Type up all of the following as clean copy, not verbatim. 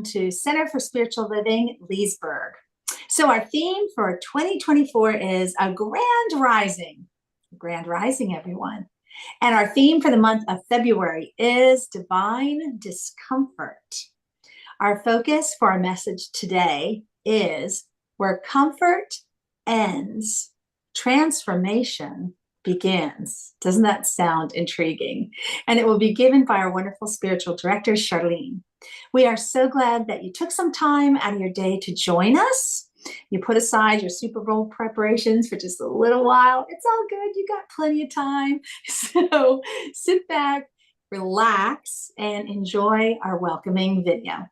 To Center for Spiritual Living, Leesburg. So our theme for 2024 is a grand rising. Grand rising, everyone. And our theme for the month of February is divine discomfort. Our focus for our message today is where comfort ends, transformation begins. Doesn't that sound intriguing? And it will be given by our wonderful spiritual director, Charlene. We are so glad that you took some time out of your day to join us. You put aside your Super Bowl preparations for just a little while. It's all good. You got plenty of time. So sit back, relax, and enjoy our welcoming video.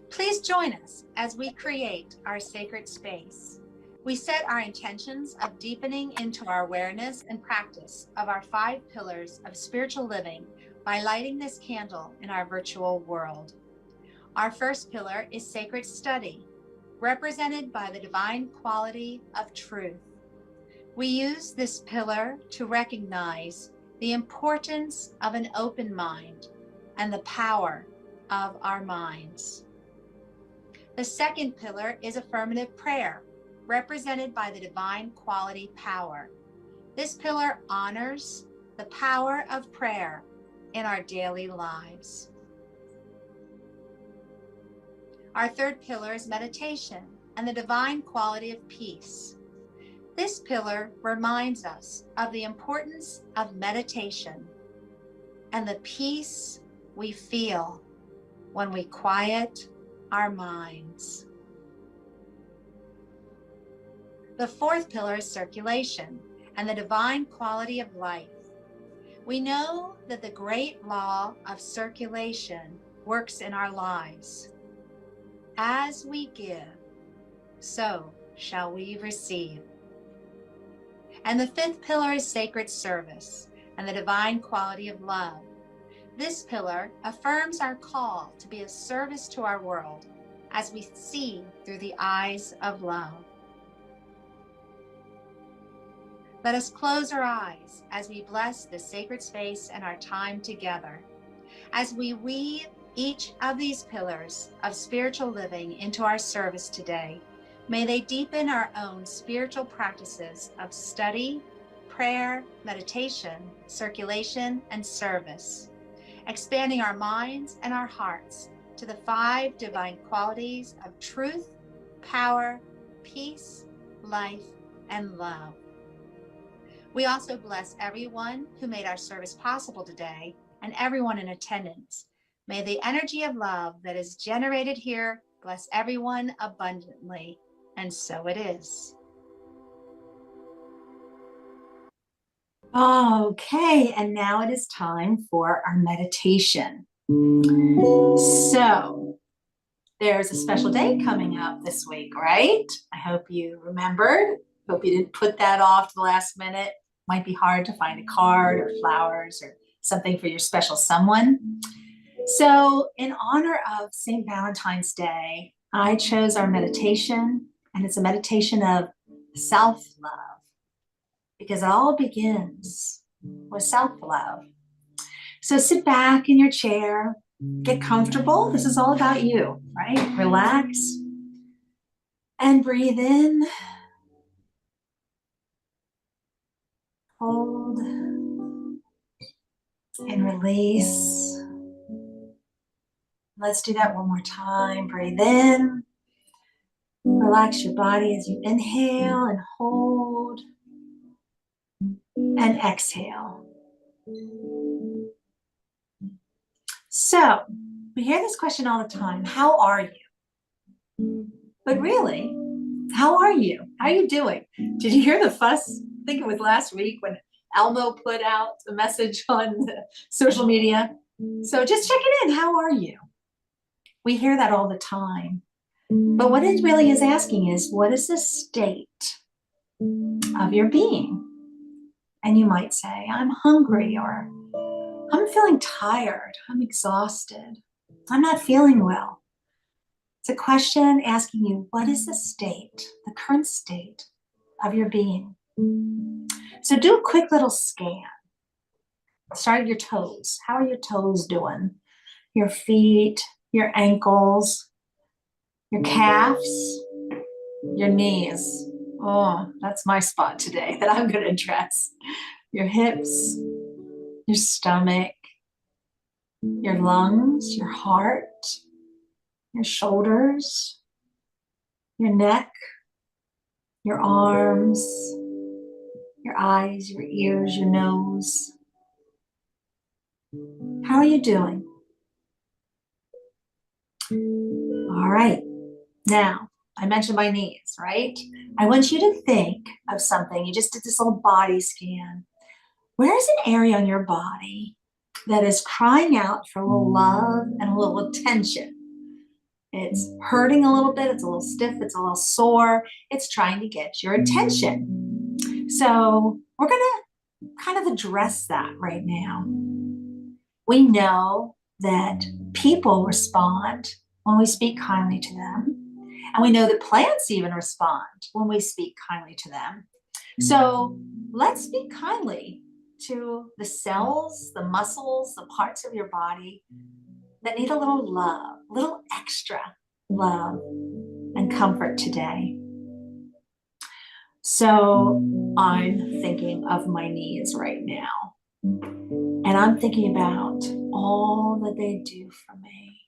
Please join us as we create our sacred space. We set our intentions of deepening into our awareness and practice of our 5 pillars of spiritual living by lighting this candle in our virtual world. Our first pillar is sacred study, represented by the divine quality of truth. We use this pillar to recognize the importance of an open mind and the power of our minds. The second pillar is affirmative prayer, represented by the divine quality power. This pillar honors the power of prayer in our daily lives. Our third pillar is meditation and the divine quality of peace. This pillar reminds us of the importance of meditation and the peace we feel when we quiet our minds. The fourth pillar is circulation and the divine quality of life. We know that the great law of circulation works in our lives. As we give, so shall we receive. And the fifth pillar is sacred service and the divine quality of love. This pillar affirms our call to be a service to our world as we see through the eyes of love. Let us close our eyes as we bless this sacred space and our time together. As we weave each of these pillars of spiritual living into our service today, may they deepen our own spiritual practices of study, prayer, meditation, circulation, and service, expanding our minds and our hearts to the 5 divine qualities of truth, power, peace, life, and love. We also bless everyone who made our service possible today and everyone in attendance. May the energy of love that is generated here bless everyone abundantly, and so it is. Okay, and now it is time for our meditation. So, there's a special day coming up this week, right? I hope you remembered. Hope you didn't put that off to the last minute. Might be hard to find a card or flowers or something for your special someone. So, in honor of St. Valentine's Day, I chose our meditation, and it's a meditation of self-love, because it all begins with self-love. So sit back in your chair, get comfortable. This is all about you, right? Relax and breathe in. Hold and release. Let's do that one more time. Breathe in. Relax your body as you inhale and hold and exhale. So, we hear this question all the time. How are you? But really, how are you? How are you doing? Did you hear the fuss? I think it was last week when Elmo put out a message on social media. So just check it in. How are you? We hear that all the time. But what it really is asking is, what is the state of your being? And you might say, I'm hungry, or I'm feeling tired. I'm exhausted. I'm not feeling well. It's a question asking you, what is the state, the current state of your being? So do a quick little scan. Start at your toes. How are your toes doing? Your feet, your ankles, your calves, your knees. Oh, that's my spot today that I'm going to address. Your hips, your stomach, your lungs, your heart, your shoulders, your neck, your arms, your eyes, your ears, your nose. How are you doing? All right. Now, I mentioned my knees, right? I want you to think of something. You just did this little body scan. Where is an area on your body that is crying out for a little love and a little attention? It's hurting a little bit. It's a little stiff. It's a little sore. It's trying to get your attention. So we're going to kind of address that right now. We know that people respond when we speak kindly to them. And we know that plants even respond when we speak kindly to them. So let's speak kindly to the cells, the muscles, the parts of your body that need a little love, a little extra love and comfort today. So I'm thinking of my knees right now. And I'm thinking about all that they do for me.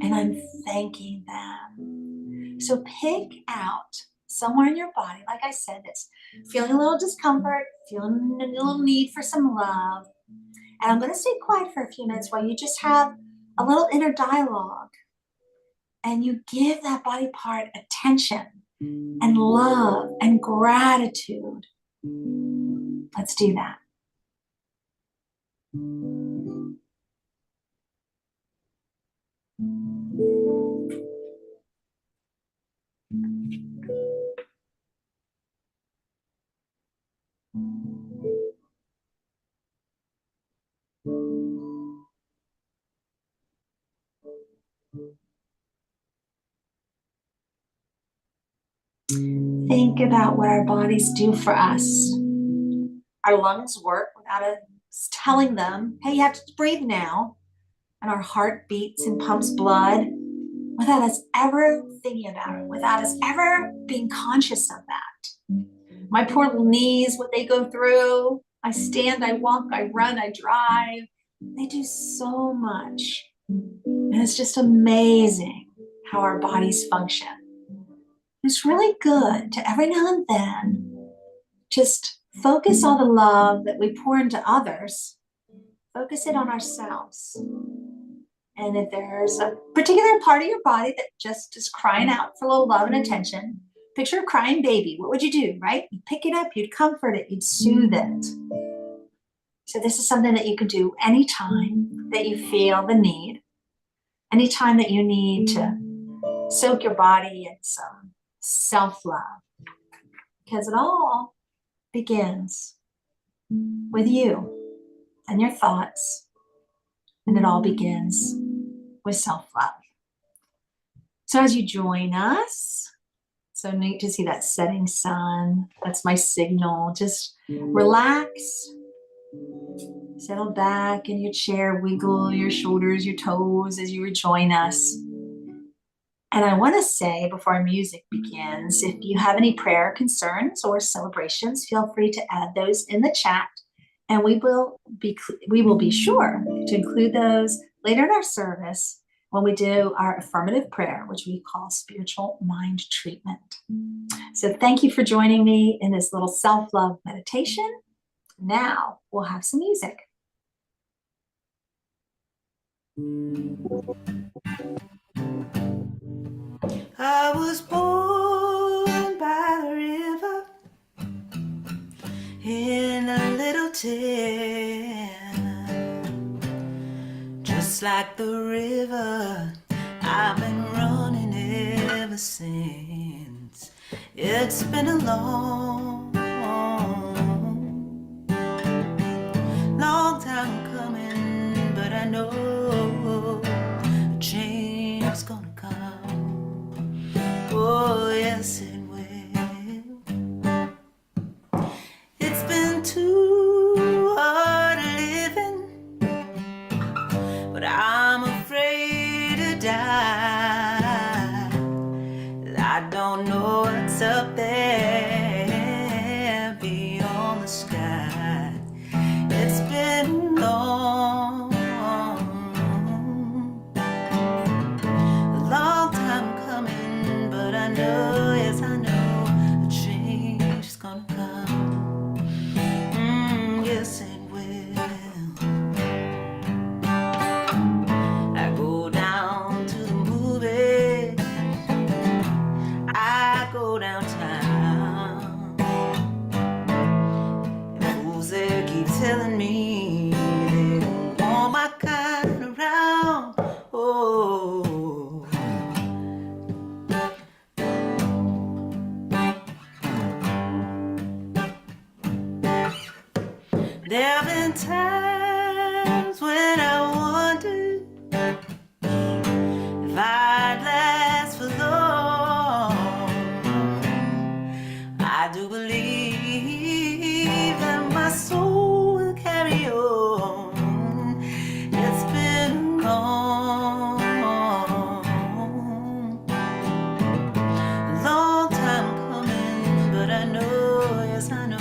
And I'm thanking them. So pick out somewhere in your body, like I said, that's feeling a little discomfort, feeling a little need for some love. And I'm going to stay quiet for a few minutes while you just have a little inner dialogue. And you give that body part attention and love and gratitude. Let's do that. Think about what our bodies do for us. Our lungs work without us telling them, hey, you have to breathe now. And our heart beats and pumps blood without us ever thinking about it, without us ever being conscious of that. My poor little knees, what they go through. I stand, I walk, I run, I drive. They do so much. And it's just amazing how our bodies function. It's really good to every now and then just focus on the love that we pour into others, focus it on ourselves. And if there's a particular part of your body that just is crying out for a little love and attention, picture a crying baby. What would you do, right? You'd pick it up, you'd comfort it, you'd soothe it. So this is something that you can do anytime that you feel the need, anytime that you need to soak your body in some self-love, because it all begins with you and your thoughts, and it all begins with self-love. So as you join us, so neat to see that setting sun. That's my signal. Just relax, settle back in your chair, wiggle your shoulders, your toes as you rejoin us. And I want to say before our music begins, if you have any prayer concerns or celebrations, feel free to add those in the chat, and we will be sure to include those later in our service when we do our affirmative prayer, which we call spiritual mind treatment. So thank you for joining me in this little self-love meditation. Now we'll have some music. I was born by the river in a little town. Just like the river, I've been running ever since. It's been a long time coming, but I know a change is gonna come. Oh, yes, it will. It's been too hard living, but I'm afraid to die. I don't know what's up there beyond the sky. It's been long, a long time coming, but I know, yes I know, a change is gonna come. Yes it will. I go down to the movies, I go downtown, and fools there keep telling me they don't want my kind around. Oh, there have been times when I wondered if I'd last for long. I do believe that my soul will carry on. It's been long, a long time coming, but I know, yes I know,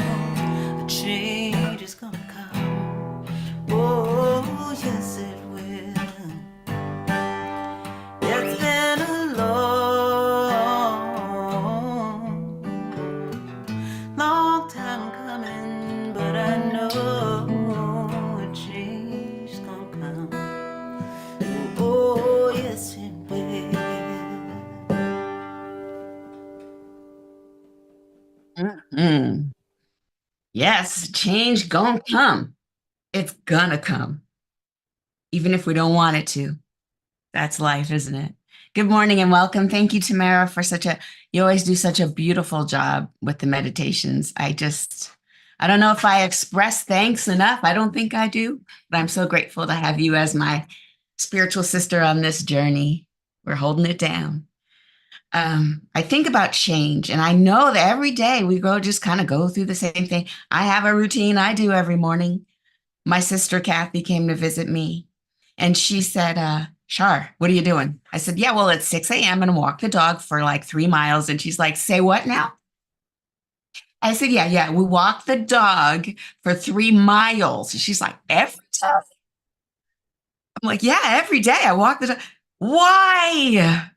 a change is gonna come. Oh, yes it will. It's been a long time coming, but I know a change is gonna come. Oh, yes it will. Yes, change gonna come. It's gonna come, even if we don't want it to. That's life, isn't it? Good morning and welcome. Thank you, Tamara, for you always do such a beautiful job with the meditations. I don't know if I express thanks enough. I don't think I do, but I'm so grateful to have you as my spiritual sister on this journey. We're holding it down. I think about change, and I know that every day we just kind of go through the same thing. I have a routine I do every morning. My sister Kathy came to visit me, and she said, Shar, what are you doing? I said, yeah, well, it's 6 a.m. and walk the dog for like 3 miles. And she's like, say what now? I said, yeah, we walk the dog for 3 miles. She's like, every day? I'm like, yeah, every day I walk the dog. Why?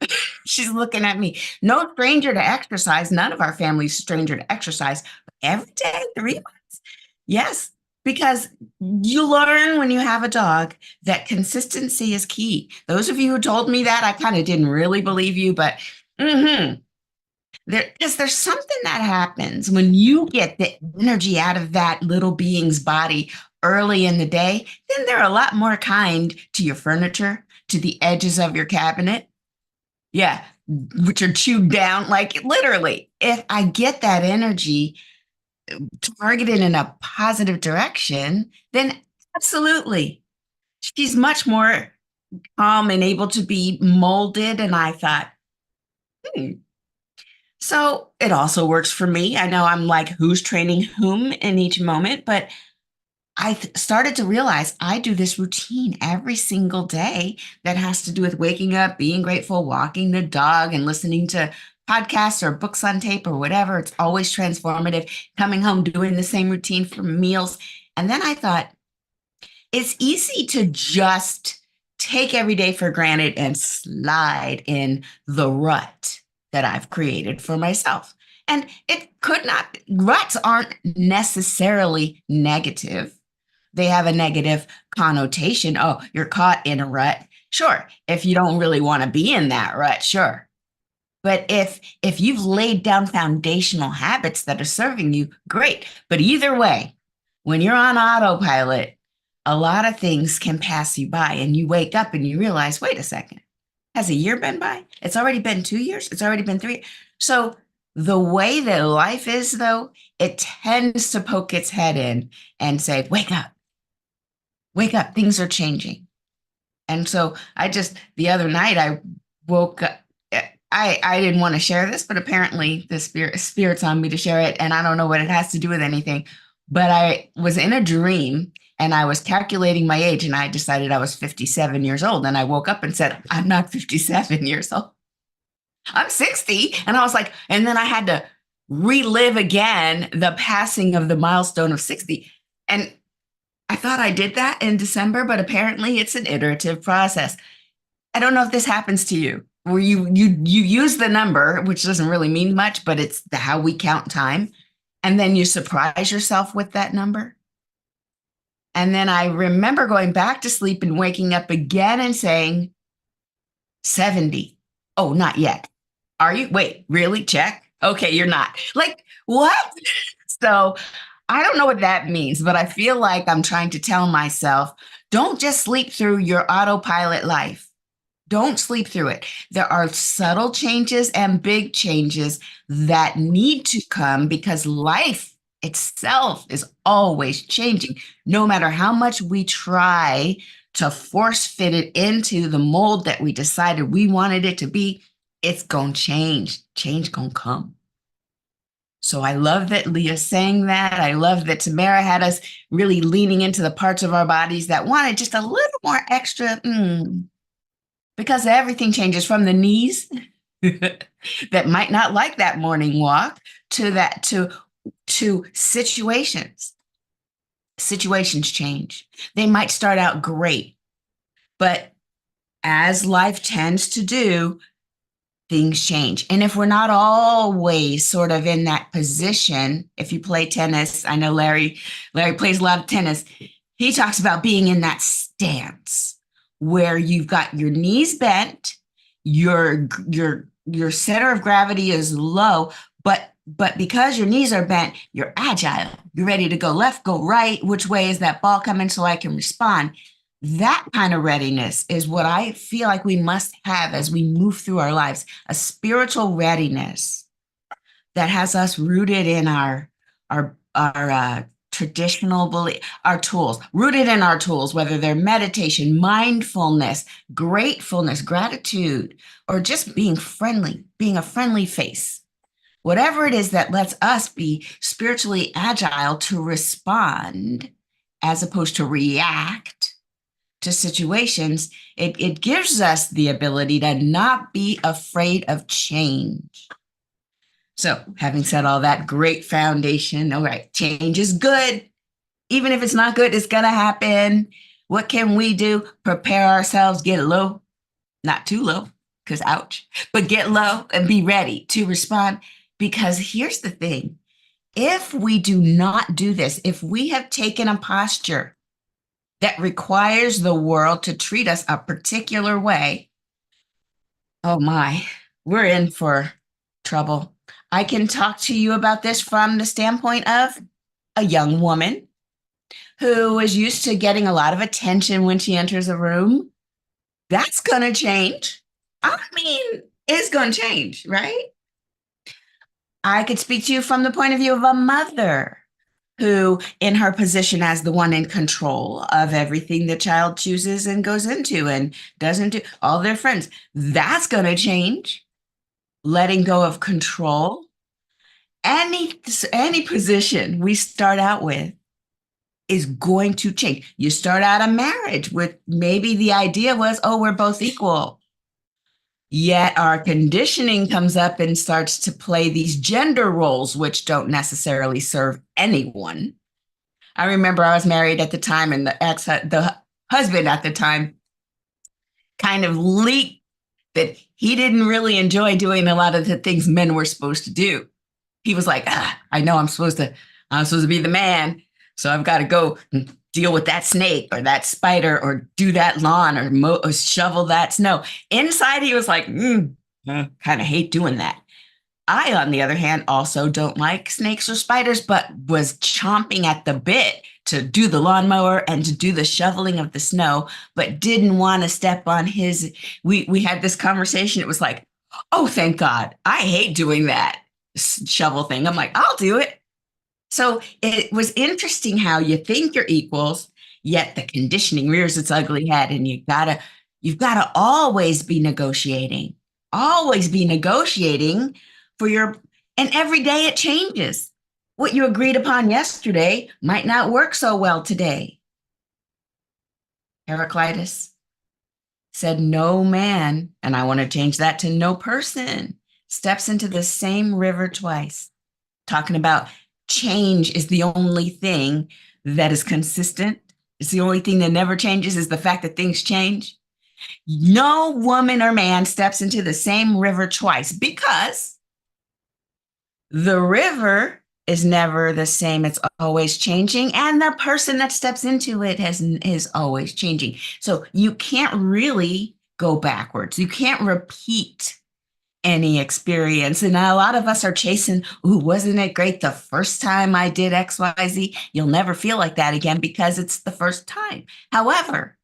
She's looking at me. No stranger to exercise. None of our family's stranger to exercise. Every day, 3 months. Yes, because you learn when you have a dog that consistency is key. Those of you who told me that, I kind of didn't really believe you, but because there's something that happens when you get the energy out of that little being's body early in the day, then they're a lot more kind to your furniture, to the edges of your cabinet. Yeah, which are chewed down, like literally. If I get that energy targeted in a positive direction, then absolutely. She's much more calm and able to be molded. And I thought, So it also works for me. I know I'm like, who's training whom in each moment, but I started to realize I do this routine every single day that has to do with waking up, being grateful, walking the dog, and listening to podcasts or books on tape or whatever. It's always transformative, coming home, doing the same routine for meals. And then I thought, it's easy to just take every day for granted and slide in the rut that I've created for myself. And ruts aren't necessarily negative. They have a negative connotation. Oh, you're caught in a rut. Sure. If you don't really want to be in that rut, sure. But if you've laid down foundational habits that are serving you, great. But either way, when you're on autopilot, a lot of things can pass you by and you wake up and you realize, wait a second, has a year been by? It's already been 2 years. It's already been 3. So the way that life is, though, it tends to poke its head in and say, wake up, things are changing. And so the other night I woke up, I didn't want to share this, but apparently the spirit's on me to share it. And I don't know what it has to do with anything. But I was in a dream and I was calculating my age and I decided I was 57 years old. And I woke up and said, I'm not 57 years old. I'm 60. And I was like, and then I had to relive again the passing of the milestone of 60. And I thought I did that in December, but apparently it's an iterative process. I don't know if this happens to you, where you use the number, which doesn't really mean much, but it's how we count time. And then you surprise yourself with that number. And then I remember going back to sleep and waking up again and saying, 70. Oh, not yet. Are you? Wait, really? Check. Okay, you're not. Like, what? So I don't know what that means, but I feel like I'm trying to tell myself, don't just sleep through your autopilot life. Don't sleep through it. There are subtle changes and big changes that need to come because life itself is always changing. No matter how much we try to force fit it into the mold that we decided we wanted it to be, it's going to change. Change going to come. So I love that Leah sang that. I love that Tamara had us really leaning into the parts of our bodies that wanted just a little more extra, because everything changes from the knees that might not like that morning walk to situations. Situations change. They might start out great, but as life tends to do, things change. And if we're not always sort of in that position, if you play tennis, I know Larry plays a lot of tennis. He talks about being in that stance where you've got your knees bent, your center of gravity is low, but because your knees are bent, you're agile. You're ready to go left, go right. Which way is that ball coming so I can respond? That kind of readiness is what I feel like we must have as we move through our lives, a spiritual readiness that has us rooted in our traditional belief, our tools, rooted in our tools, whether they're meditation, mindfulness, gratefulness, gratitude, or just being friendly, being a friendly face. Whatever it is that lets us be spiritually agile to respond as opposed to react to situations, it gives us the ability to not be afraid of change. So having said all that, great foundation. All right, change is good. Even if it's not good, it's going to happen. What can we do? Prepare ourselves, get low, not too low, because ouch, but get low and be ready to respond. Because here's the thing. If we do not do this, if we have taken a posture that requires the world to treat us a particular way, oh my, we're in for trouble. I can talk to you about this from the standpoint of a young woman who is used to getting a lot of attention when she enters a room. That's going to change. I mean, it's going to change, right? I could speak to you from the point of view of a mother who, in her position as the one in control of everything the child chooses and goes into and doesn't do, all their friends, that's going to change. Letting go of control. Any position we start out with is going to change. You start out a marriage with maybe the idea was, oh, we're both equal. Yet our conditioning comes up and starts to play these gender roles, which don't necessarily serve anyone. I remember I was married at the time, and the husband at the time kind of leaked that he didn't really enjoy doing a lot of the things men were supposed to do. He was like, I know I'm supposed to be the man, so I've got to go deal with that snake or that spider or do that lawn or shovel that snow. Inside, he was like, kind of hate doing that. I, on the other hand, also don't like snakes or spiders, but was chomping at the bit to do the lawnmower and to do the shoveling of the snow, but didn't want to step on his. We had this conversation. It was like, oh, thank God. I hate doing that shovel thing. I'm like, I'll do it. So it was interesting how you think you're equals, yet the conditioning rears its ugly head, and you've got to always be negotiating for and every day it changes. What you agreed upon yesterday might not work so well today. Heraclitus said, no man, and I want to change that to no person, steps into the same river twice. Talking about change is the only thing that is consistent. It's the only thing that never changes is the fact that things change. No woman or man steps into the same river twice because the river is never the same. It's always changing. And the person that steps into it is always changing. So you can't really go backwards. You can't repeat any experience. And a lot of us are chasing, ooh, wasn't it great the first time I did XYZ? You'll never feel like that again because it's the first time. However,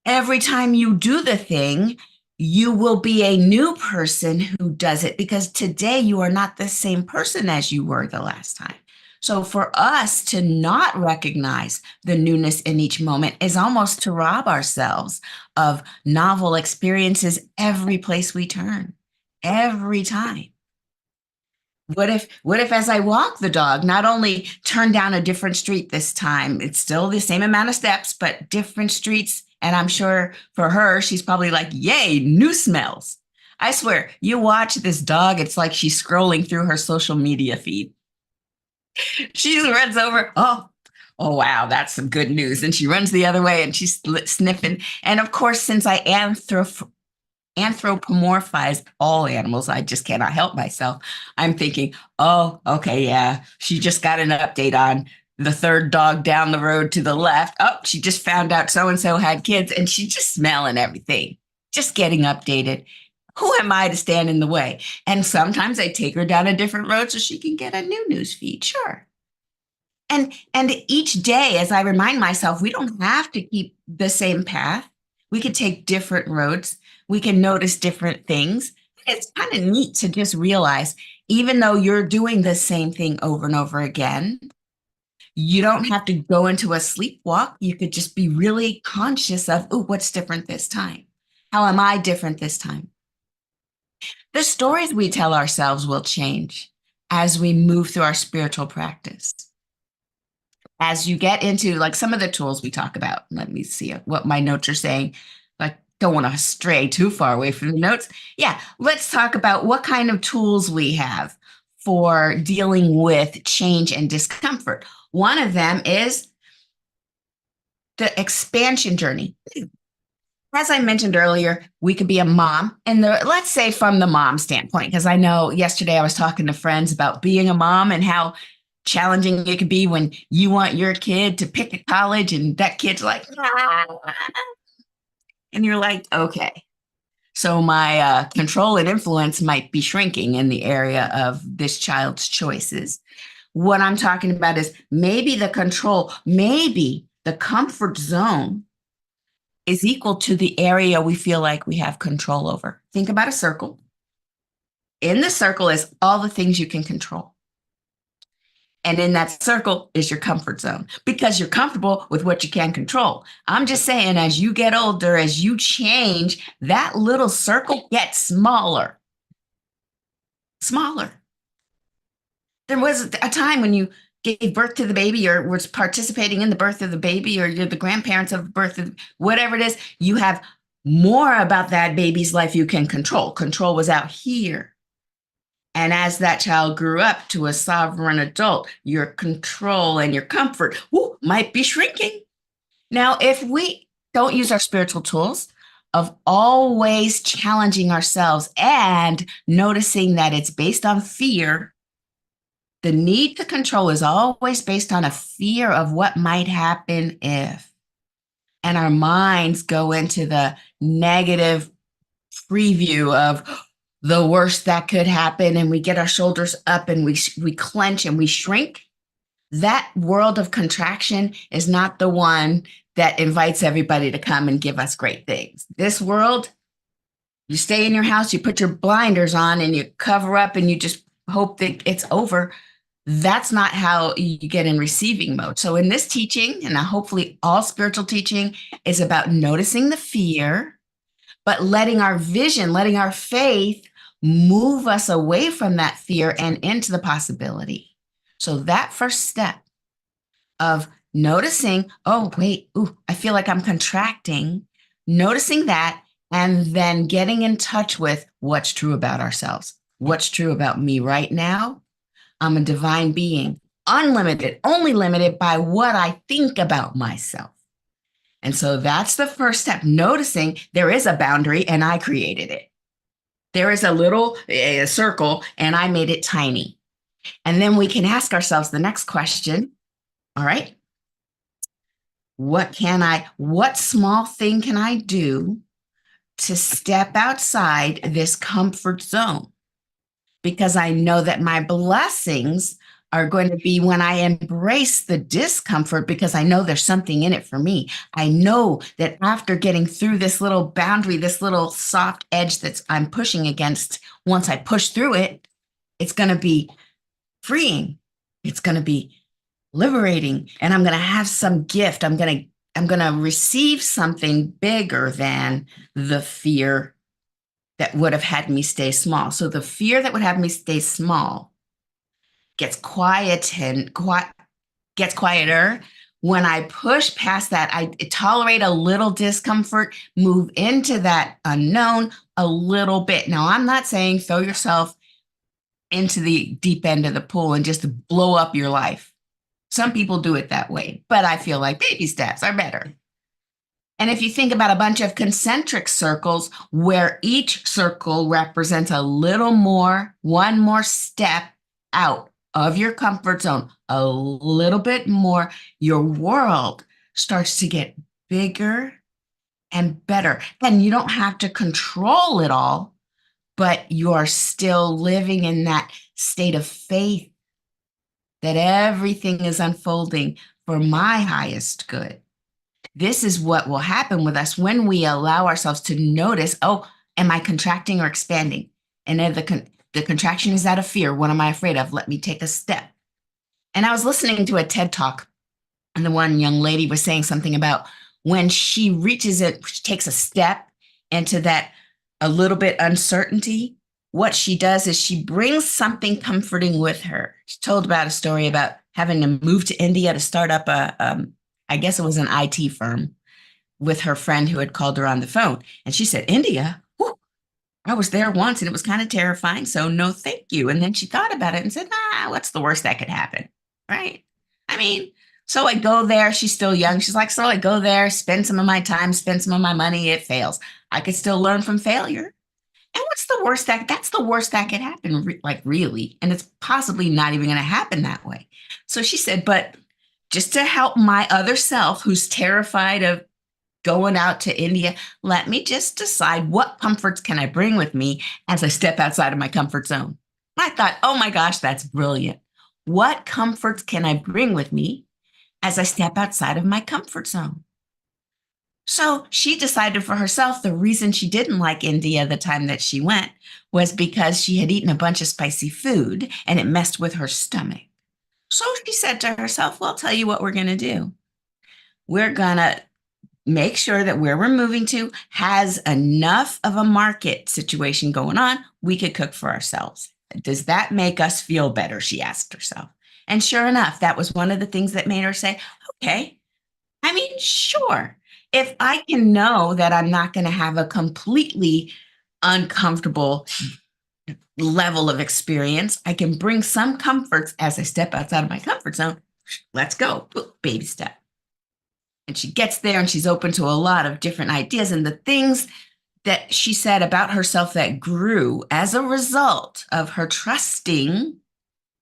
every time you do the thing, you will be a new person who does it because today you are not the same person as you were the last time. So for us to not recognize the newness in each moment is almost to rob ourselves of novel experiences every place we turn, every time. What if as I walk the dog, not only turn down a different street this time, it's still the same amount of steps, but different streets. And I'm sure for her, she's probably like, yay, new smells. I swear, you watch this dog, it's like she's scrolling through her social media feed. She runs over, oh, wow, that's some good news. And she runs the other way and she's sniffing. And of course, since I anthropomorphize all animals, I just cannot help myself. I'm thinking, oh, okay, yeah, she just got an update on the third dog down the road to the left. Oh, she just found out so-and-so had kids and she's just smelling everything, just getting updated. Who am I to stand in the way? And sometimes I take her down a different road so she can get a new news feed. Sure. And each day, as I remind myself, we don't have to keep the same path. We could take different roads. We can notice different things. It's kind of neat to just realize, even though you're doing the same thing over and over again, you don't have to go into a sleepwalk. You could just be really conscious of, oh, what's different this time? How am I different this time? The stories we tell ourselves will change as we move through our spiritual practice. As you get into like some of the tools we talk about, let me see what my notes are saying. Like, don't want to stray too far away from the notes. Yeah, let's talk about what kind of tools we have for dealing with change and discomfort. One of them is the expansion journey. As I mentioned earlier, we could be a mom, and let's say from the mom standpoint, because I know yesterday I was talking to friends about being a mom and how challenging it could be when you want your kid to pick a college and that kid's like, ah. And you're like, okay. So my control and influence might be shrinking in the area of this child's choices. What I'm talking about is maybe the control, maybe the comfort zone is equal to the area we feel like we have control over. Think about a circle. In the circle is all the things you can control. And in that circle is your comfort zone because you're comfortable with what you can control. I'm just saying, as you get older, as you change, that little circle gets smaller. Smaller. There was a time when you gave birth to the baby or was participating in the birth of the baby or you're the grandparents of the birth of whatever it is, you have more about that baby's life you can control. Control was out here. And as that child grew up to a sovereign adult, your control and your comfort might be shrinking. Now, if we don't use our spiritual tools of always challenging ourselves and noticing that it's based on fear, the need to control is always based on a fear of what might happen if. And our minds go into the negative preview of the worst that could happen, and we get our shoulders up and we clench and we shrink. That world of contraction is not the one that invites everybody to come and give us great things. This world, you stay in your house, you put your blinders on and you cover up and you just hope that it's over. That's not how you get in receiving mode. So in this teaching, and hopefully all spiritual teaching is about noticing the fear, but letting our vision, letting our faith move us away from that fear and into the possibility. So that first step of noticing, oh, wait, ooh, I feel like I'm contracting, noticing that, and then getting in touch with what's true about ourselves. What's true about me right now? I'm a divine being, unlimited, only limited by what I think about myself. And so that's the first step, noticing there is a boundary and I created it. There is a little circle and I made it tiny. And then we can ask ourselves the next question. All right, what small thing can I do to step outside this comfort zone? Because I know that my blessings are going to be when I embrace the discomfort, because I know there's something in it for me. I know that after getting through this little boundary, this little soft edge that I'm pushing against, once I push through it, it's going to be freeing. It's going to be liberating, and I'm going to have some gift. I'm going to receive something bigger than the fear that would have had me stay small. So the fear that would have me stay small gets gets quieter when I push past that. I tolerate a little discomfort, move into that unknown a little bit. Now, I'm not saying throw yourself into the deep end of the pool and just blow up your life. Some people do it that way, but I feel like baby steps are better. And if you think about a bunch of concentric circles where each circle represents a little more, one more step out of your comfort zone, a little bit more, your world starts to get bigger and better. And you don't have to control it all, but you are still living in that state of faith that everything is unfolding for my highest good. This is what will happen with us when we allow ourselves to notice, oh, am I contracting or expanding? And then the contraction is out of fear. What am I afraid of? Let me take a step. And I was listening to a TED Talk, and the one young lady was saying something about when she reaches it, she takes a step into that a little bit uncertainty. What she does is she brings something comforting with her. She told about a story about having to move to India to start up I guess it was an IT firm, with her friend who had called her on the phone. And she said, India? Whew, I was there once and it was kind of terrifying. So no, thank you. And then she thought about it and said, what's the worst that could happen? Right? I mean, so I go there. She's still young. She's like, so I go there, spend some of my time, spend some of my money. It fails. I could still learn from failure. And what's the worst that's the worst that could happen, like really. And it's possibly not even going to happen that way. So she said, but just to help my other self who's terrified of going out to India, let me just decide what comforts can I bring with me as I step outside of my comfort zone. I thought, oh my gosh, that's brilliant. What comforts can I bring with me as I step outside of my comfort zone? So she decided for herself the reason she didn't like India the time that she went was because she had eaten a bunch of spicy food and it messed with her stomach. So she said to herself, well, I'll tell you what we're going to do. We're going to make sure that where we're moving to has enough of a market situation going on. We could cook for ourselves. Does that make us feel better? She asked herself. And sure enough, that was one of the things that made her say, okay, I mean, sure. If I can know that I'm not going to have a completely uncomfortable level of experience, I can bring some comforts as I step outside of my comfort zone. Let's go. Baby step. And she gets there and she's open to a lot of different ideas. And the things that she said about herself that grew as a result of her trusting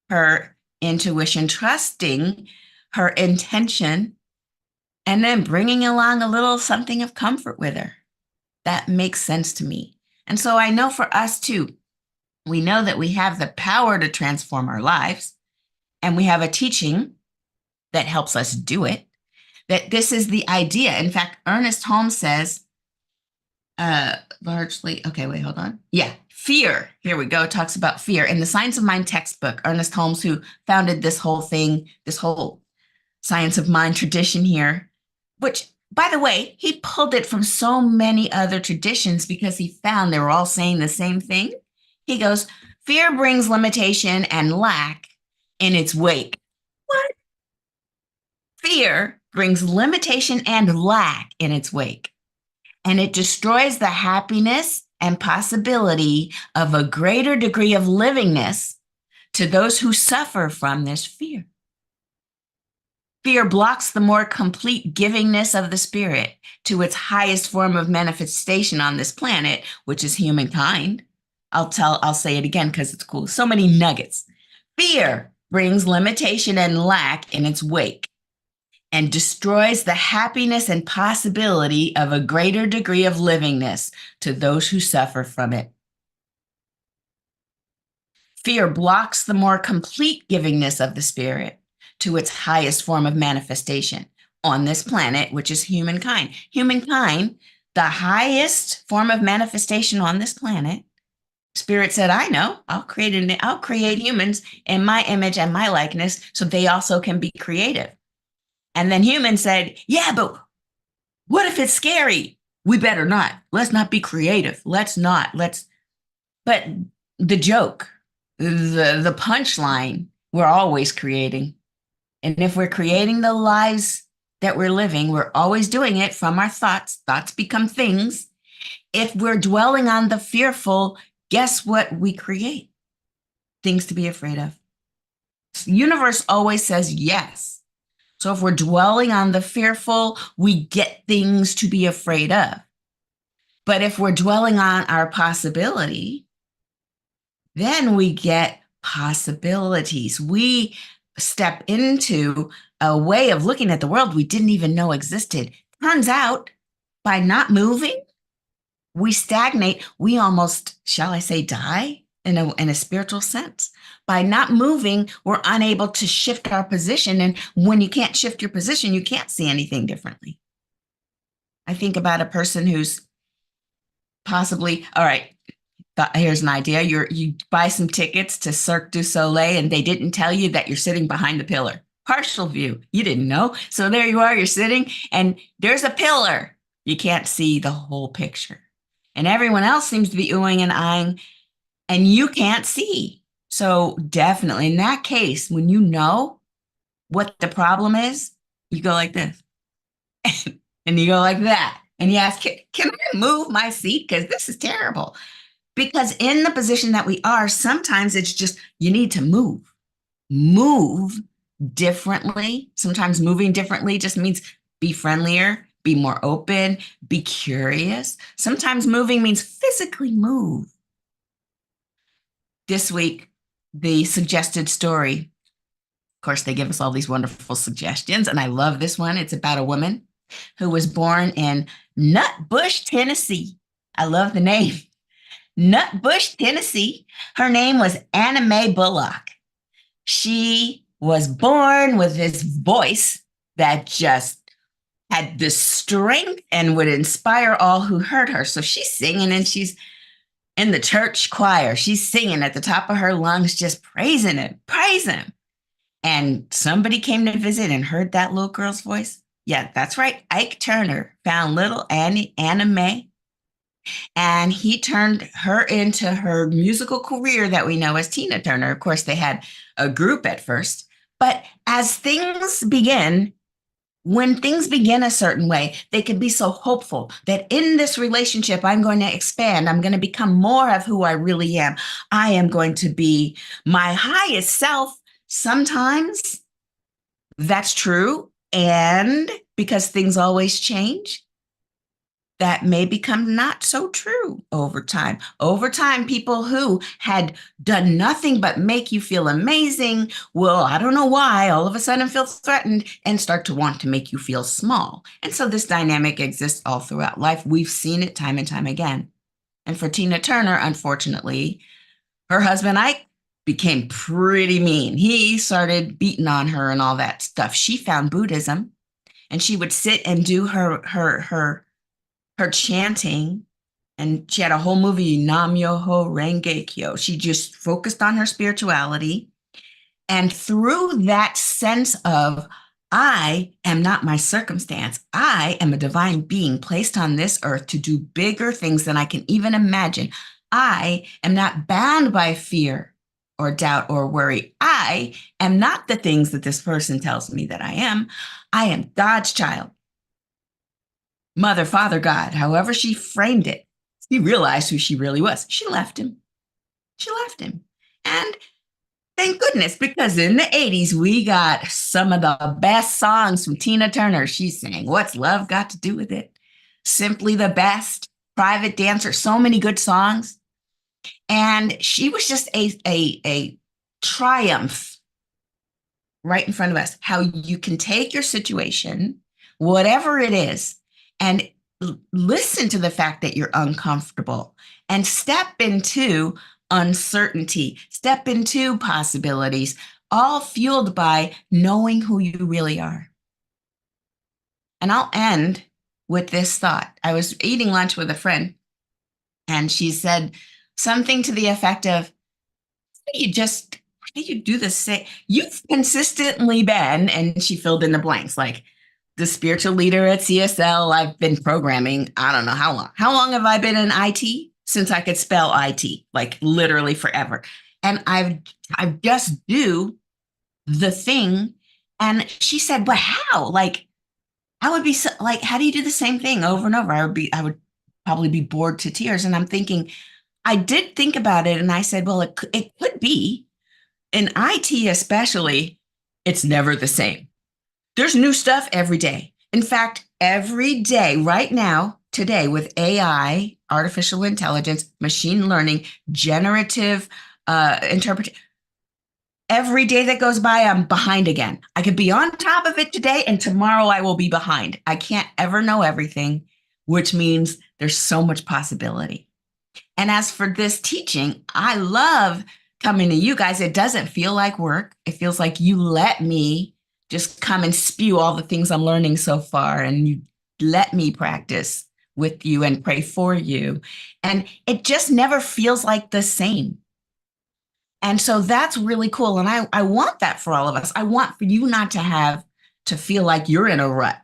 her intuition, trusting her intention, and then bringing along a little something of comfort with her. That makes sense to me. And so I know for us too, we know that we have the power to transform our lives, and we have a teaching that helps us do it, that this is the idea. In fact, Ernest Holmes says, largely, okay, wait, hold on. Yeah, fear. Here we go. It talks about fear. In the Science of Mind textbook, Ernest Holmes, who founded this whole thing, this whole Science of Mind tradition here, which, by the way, he pulled it from so many other traditions because he found they were all saying the same thing. He goes, fear brings limitation and lack, in its wake. What? Fear brings limitation and lack in its wake, and it destroys the happiness and possibility of a greater degree of livingness to those who suffer from this fear. Fear blocks the more complete givingness of the spirit to its highest form of manifestation on this planet, which is humankind. I'll say it again because it's cool. So many nuggets. Fear brings limitation and lack in its wake and destroys the happiness and possibility of a greater degree of livingness to those who suffer from it. Fear blocks the more complete givingness of the spirit to its highest form of manifestation on this planet, which is humankind. Humankind, the highest form of manifestation on this planet. Spirit said, I know, I'll create humans in my image and my likeness so they also can be creative. And then humans said, yeah, but what if it's scary? We better not. Let's not be creative. But the joke, the punchline, we're always creating. And if we're creating the lives that we're living, we're always doing it from our thoughts. Thoughts become things. If we're dwelling on the fearful, guess what we create? Things to be afraid of. The universe always says yes. So if we're dwelling on the fearful, we get things to be afraid of. But if we're dwelling on our possibility, then we get possibilities. We step into a way of looking at the world we didn't even know existed. Turns out, by not moving, we stagnate. We almost, shall I say, die in a spiritual sense. By not moving, we're unable to shift our position. And when you can't shift your position, you can't see anything differently. I think about a person who's possibly, all right, here's an idea. You buy some tickets to Cirque du Soleil and they didn't tell you that you're sitting behind the pillar. Partial view. You didn't know. So there you are, you're sitting and there's a pillar. You can't see the whole picture. And everyone else seems to be oohing and eyeing and you can't see. So definitely in that case, when you know what the problem is, you go like this and you go like that. And you ask, can I move my seat? Because this is terrible. Because in the position that we are, sometimes it's just, you need to move differently. Sometimes moving differently just means be friendlier, be more open, be curious. Sometimes moving means physically move. This week, the suggested story, of course, they give us all these wonderful suggestions, and I love this one. It's about a woman who was born in Nutbush, Tennessee. I love the name. Nutbush, Tennessee. Her name was Anna Mae Bullock. She was born with this voice that just had the strength and would inspire all who heard her. So she's singing and she's in the church choir. She's singing at the top of her lungs, just praising him, praise him. And somebody came to visit and heard that little girl's voice. Yeah, that's right. Ike Turner found little Anna Mae, and he turned her into her musical career that we know as Tina Turner. Of course, they had a group at first, but as things begin, when things begin a certain way, they can be so hopeful that in this relationship, I'm going to expand. I'm going to become more of who I really am. I am going to be my highest self. Sometimes that's true. And because things always change, that may become not so true over time. Over time, people who had done nothing but make you feel amazing will, I don't know why, all of a sudden feel threatened and start to want to make you feel small. And so this dynamic exists all throughout life. We've seen it time and time again. And for Tina Turner, unfortunately, her husband, Ike, became pretty mean. He started beating on her and all that stuff. She found Buddhism and she would sit and do her chanting, and she had a whole movie, Nam Myoho Renge Kyo. She just focused on her spirituality. And through that sense of, I am not my circumstance. I am a divine being placed on this earth to do bigger things than I can even imagine. I am not bound by fear. or doubt or worry. I am not the things that this person tells me that I am. I am God's child. Mother, father, God, however she framed it, she realized who she really was. She left him. She left him. And thank goodness, because in the 80s, we got some of the best songs from Tina Turner. She sang, "What's Love Got to Do with It?" Simply the Best, Private Dancer, so many good songs. And she was just a triumph right in front of us. How you can take your situation, whatever it is, and listen to the fact that you're uncomfortable and step into uncertainty, step into possibilities, all fueled by knowing who you really are. And I'll end with this thought. I was eating lunch with a friend, and she said something to the effect of, how do you do the same? You've consistently been, and she filled in the blanks, like the spiritual leader at CSL. I've been programming, I don't know how long. How long have I been in IT? Since I could spell IT, like literally forever. And I just do the thing. And she said, but how? Like, I would be so, like, how do you do the same thing over and over? I would probably be bored to tears. And I'm thinking, I did think about it, and I said, well, it could be. In IT especially, it's never the same. There's new stuff every day. In fact, every day right now, today, with AI, artificial intelligence, machine learning, generative interpretation, every day that goes by, I'm behind again. I could be on top of it today, and tomorrow I will be behind. I can't ever know everything, which means there's so much possibility. And as for this teaching, I love coming to you guys. It doesn't feel like work. It feels like you let me just come and spew all the things I'm learning so far, and you let me practice with you and pray for you. And it just never feels like the same. And so that's really cool. And I want that for all of us. I want for you not to have to feel like you're in a rut.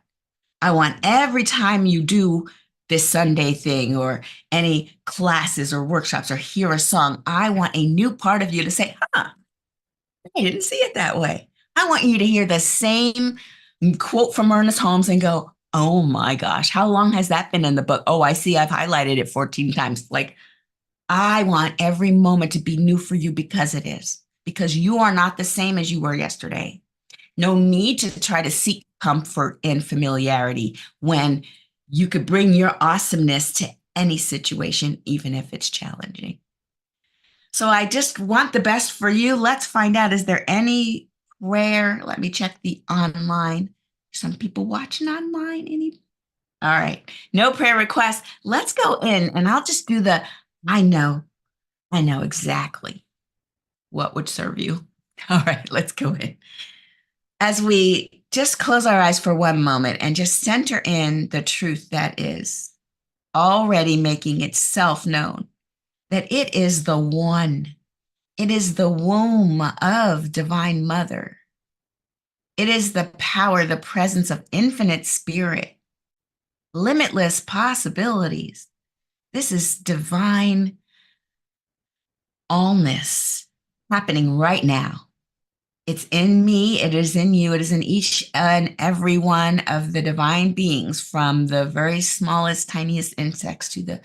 I want every time you do this Sunday thing or any classes or workshops or hear a song, I want a new part of you to say, I didn't see it that way. I want you to hear the same quote from Ernest Holmes and go, oh my gosh, how long has that been in the book? Oh, I see, I've highlighted it 14 times. Like, I want every moment to be new for you because it is, because you are not the same as you were yesterday. No need to try to seek comfort in familiarity when you could bring your awesomeness to any situation, even if it's challenging. So I just want the best for you. Let's find out, is there any prayer? Let me check the online. Some people watching online. All right. No prayer requests. Let's go in, and I'll just do I know exactly what would serve you. All right, let's go in. As we just close our eyes for one moment and just center in the truth that is already making itself known, that it is the one, it is the womb of Divine Mother. It is the power, the presence of infinite spirit, limitless possibilities. This is divine allness happening right now. It's in me, it is in you, it is in each and every one of the divine beings, from the very smallest, tiniest insects to the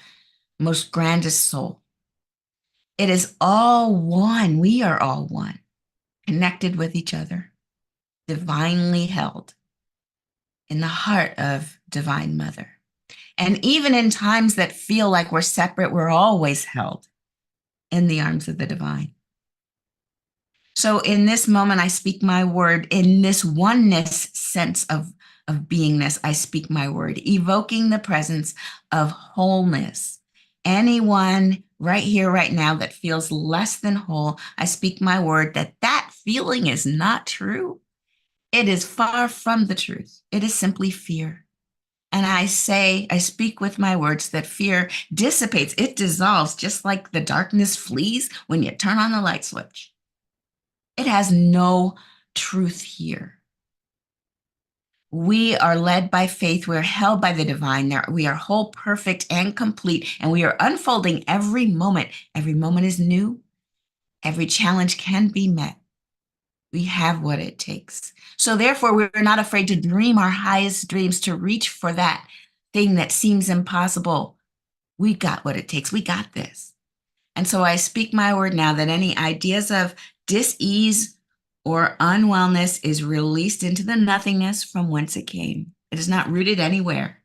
most grandest soul. It is all one. We are all one, connected with each other, divinely held in the heart of Divine Mother. And even in times that feel like we're separate, we're always held in the arms of the divine. So in this moment, I speak my word. In this oneness sense of beingness, I speak my word, evoking the presence of wholeness. Anyone right here, right now, that feels less than whole, I speak my word that feeling is not true. It is far from the truth. It is simply fear. And I speak with my words that fear dissipates. It dissolves just like the darkness flees when you turn on the light switch. It has no truth here. We are led by faith. We're held by the divine. We are whole, perfect, and complete. And we are unfolding every moment. Every moment is new. Every challenge can be met. We have what it takes. So therefore, we're not afraid to dream our highest dreams, to reach for that thing that seems impossible. We got what it takes. We got this. And so I speak my word now that any ideas of dis-ease or unwellness is released into the nothingness from whence it came. It is not rooted anywhere.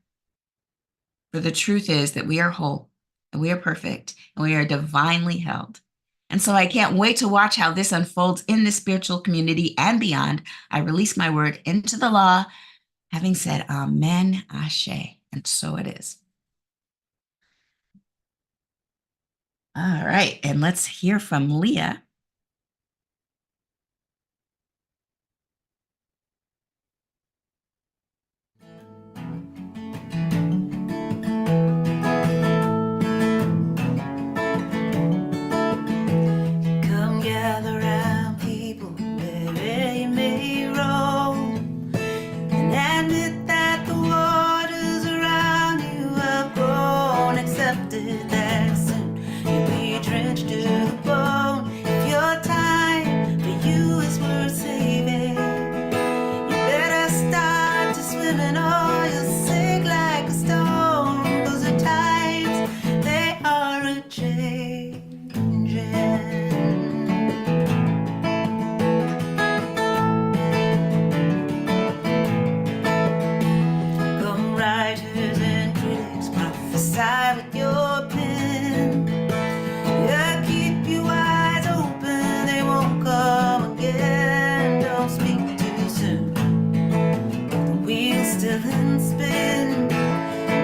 For the truth is that we are whole and we are perfect and we are divinely held. And so I can't wait to watch how this unfolds in the spiritual community and beyond. I release my word into the law, having said amen, ashe, and so it is. All right, and let's hear from Leah. Come gather round, people, wherever you may roam, and admit that the waters around you have grown. Accepted that soon you'll be drenched to the bone. If your time for you is worth saving, you better start to swimming or you'll sink like a stone. Those are times, they are a changing. Come writers and critics, prophesy with your pen. Yeah, keep your eyes open, they won't come again. Don't speak too soon, the wheel's still in spin.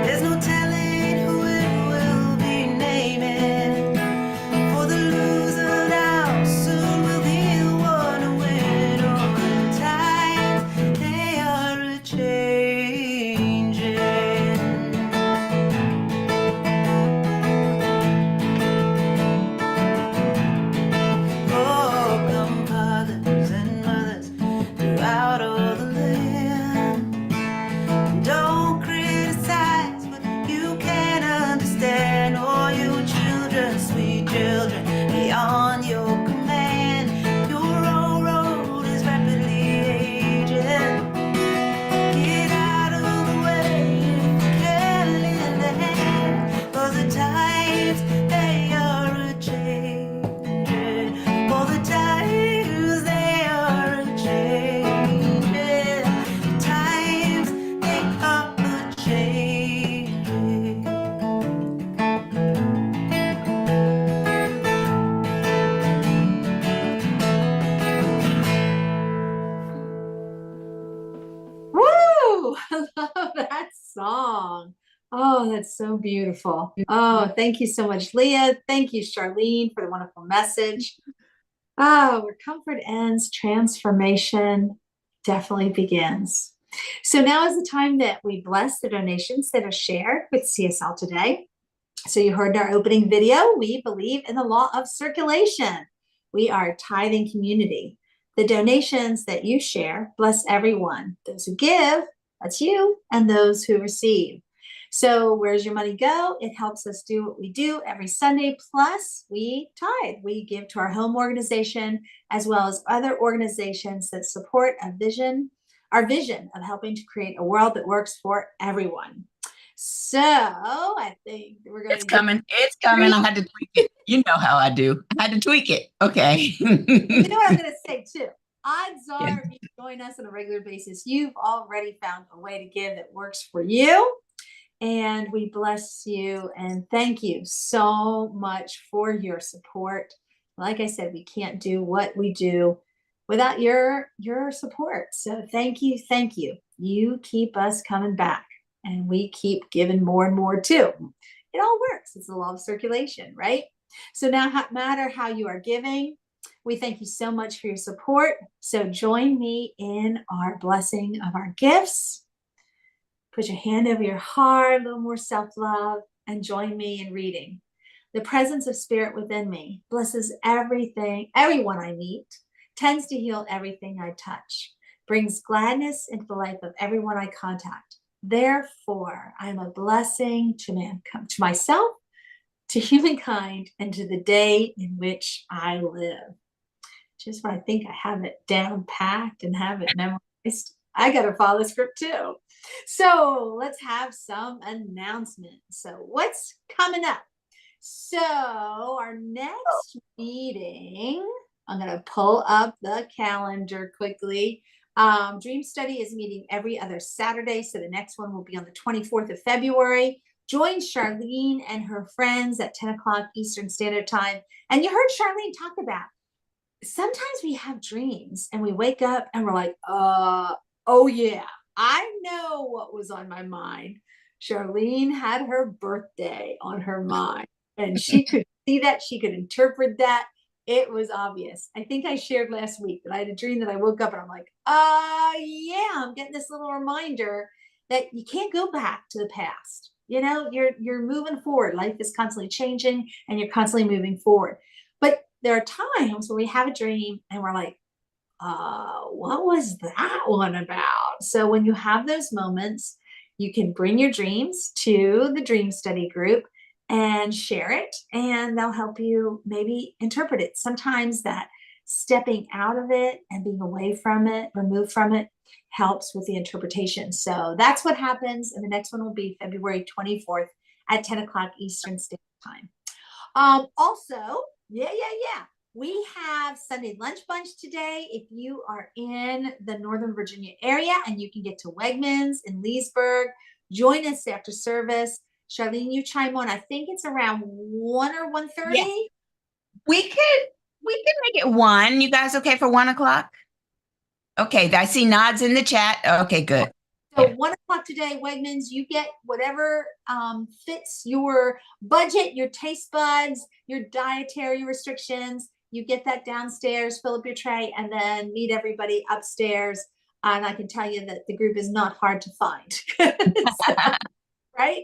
There's no telling who it will be naming. For the loser now soon will be the one to win. All the time they are a changing. Oh, come fathers and mothers throughout all the land. Don't criticize what you can't understand, or your children, sweet children, beyond your command. Your own road is rapidly aging. Get out of the way if you can lend a hand, 'cause the times, they are a changing. For the times, they are a changing. The times, they are a changing. Woo! I love that song. Oh, that's so beautiful. Oh, thank you so much, Leah. Thank you, Charlene, for the wonderful message. Oh, where comfort ends, transformation definitely begins. So now is the time that we bless the donations that are shared with CSL today. So you heard in our opening video, we believe in the law of circulation. We are a tithing community. The donations that you share bless everyone. Those who give, that's you, and those who receive. So where's your money go? It helps us do what we do every Sunday. Plus, we tithe. We give to our home organization as well as other organizations that support a vision, our vision of helping to create a world that works for everyone. So I think we're going It's to coming. It's coming. I had to tweak it. You know how I do. I had to tweak it. Okay. You know what I'm going to say too. Odds Yeah. are, if you join us on a regular basis, you've already found a way to give that works for you. And we bless you and thank you so much for your support. Like I said, we can't do what we do without your support. So thank you, thank you. You keep us coming back, and we keep giving more and more too. It all works. It's the law of circulation, right? So now, no matter how you are giving, we thank you so much for your support. So join me in our blessing of our gifts. Put your hand over your heart, a little more self-love, and join me in reading. The presence of spirit within me blesses everything, everyone I meet, tends to heal everything I touch, brings gladness into the life of everyone I contact. Therefore, I'm a blessing to myself, to humankind, and to the day in which I live. Just when I think I have it down packed and have it memorized, I got to follow the script too. So let's have some announcements. So, what's coming up? So, our next meeting, I'm going to pull up the calendar quickly. Dream Study is meeting every other Saturday. So, the next one will be on the 24th of February. Join Charlene and her friends at 10 o'clock Eastern Standard Time. And you heard Charlene talk about sometimes we have dreams and we wake up and we're like, oh yeah, I know what was on my mind. Charlene had her birthday on her mind and she could see that, she could interpret that. It was obvious. I think I shared last week that I had a dream that I woke up and I'm like, yeah, I'm getting this little reminder that you can't go back to the past. You know, you're moving forward. Life is constantly changing and you're constantly moving forward. But there are times where we have a dream and we're like, what was that one about? So when you have those moments, you can bring your dreams to the dream study group and share it, and they'll help you maybe interpret it. Sometimes that stepping out of it and being away from it, removed from it, helps with the interpretation. So that's what happens. And the next one will be February 24th at 10 o'clock Eastern Standard Time. Also, yeah. We have Sunday Lunch Bunch today. If you are in the Northern Virginia area and you can get to Wegmans in Leesburg, join us after service. Charlene, you chime on. I think it's around 1 or 1:30. Yes. We can make it 1. You guys okay for 1 o'clock? Okay, I see nods in the chat. Okay, good. So Yeah. 1 o'clock today, Wegmans, you get whatever fits your budget, your taste buds, your dietary restrictions. You get that downstairs, fill up your tray, and then meet everybody upstairs. And I can tell you that the group is not hard to find. So, right?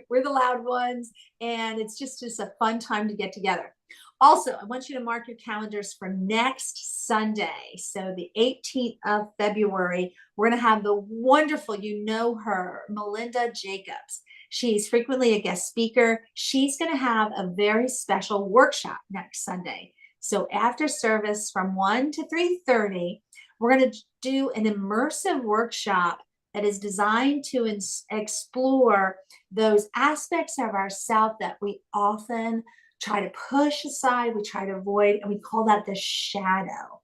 We're the loud ones. And it's just a fun time to get together. Also, I want you to mark your calendars for next Sunday. So the 18th of February, we're going to have the wonderful, you know her, Melinda Jacobs. She's frequently a guest speaker. She's going to have a very special workshop next Sunday. So after service from 1 to 3:30, we're going to do an immersive workshop that is designed to explore those aspects of ourself that we often try to push aside, we try to avoid, and we call that the shadow.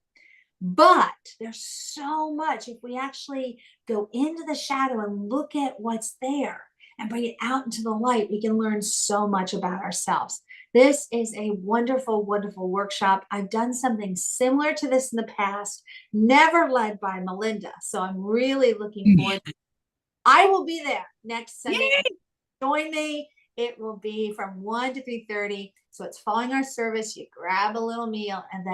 But there's so much, if we actually go into the shadow and look at what's there and bring it out into the light, we can learn so much about ourselves. This is a wonderful, wonderful workshop. I've done something similar to this in the past, never led by Melinda. So I'm really looking forward. I will be there next Sunday. Yay! Join me. It will be from 1 to 3:30. So it's following our service. You grab a little meal and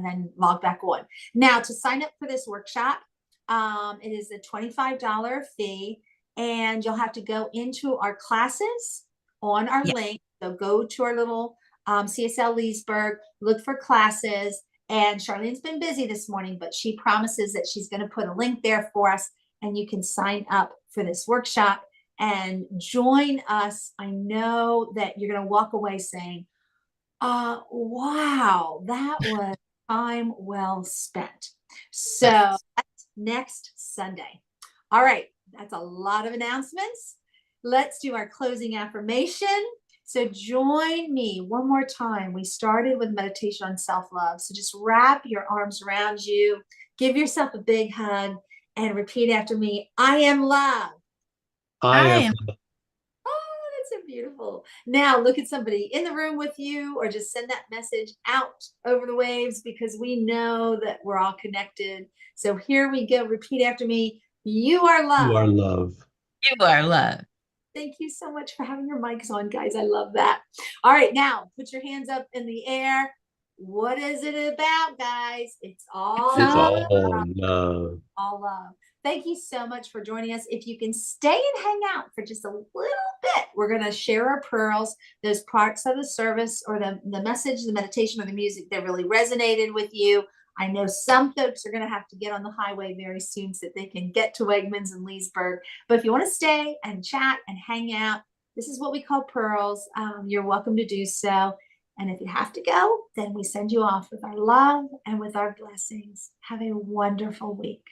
then log back on. Now, to sign up for this workshop, it is a $25 fee, and you'll have to go into our classes on our link. So go to our little CSL Leesburg, look for classes. And Charlene's been busy this morning, but she promises that she's going to put a link there for us, and you can sign up for this workshop and join us. I know that you're going to walk away saying, wow, that was time well spent. So that's next Sunday. All right, that's a lot of announcements. Let's do our closing affirmation. So join me one more time. We started with meditation on self-love. So just wrap your arms around you, give yourself a big hug, and repeat after me. I am love. I am. Oh, that's so beautiful. Now look at somebody in the room with you, or just send that message out over the waves, because we know that we're all connected. So here we go. Repeat after me. You are love. You are love. You are love. Thank you so much for having your mics on, guys. I love that. All right, now put your hands up in the air. What is it about, guys? It's all love. All love. Thank you so much for joining us. If you can stay and hang out for just a little bit, we're going to share our pearls, those parts of the service or the message, the meditation, or the music that really resonated with you. I know some folks are going to have to get on the highway very soon so that they can get to Wegmans and Leesburg. But if you want to stay and chat and hang out, This is what we call pearls. You're welcome to do so. And if you have to go, then we send you off with our love and with our blessings. Have a wonderful week.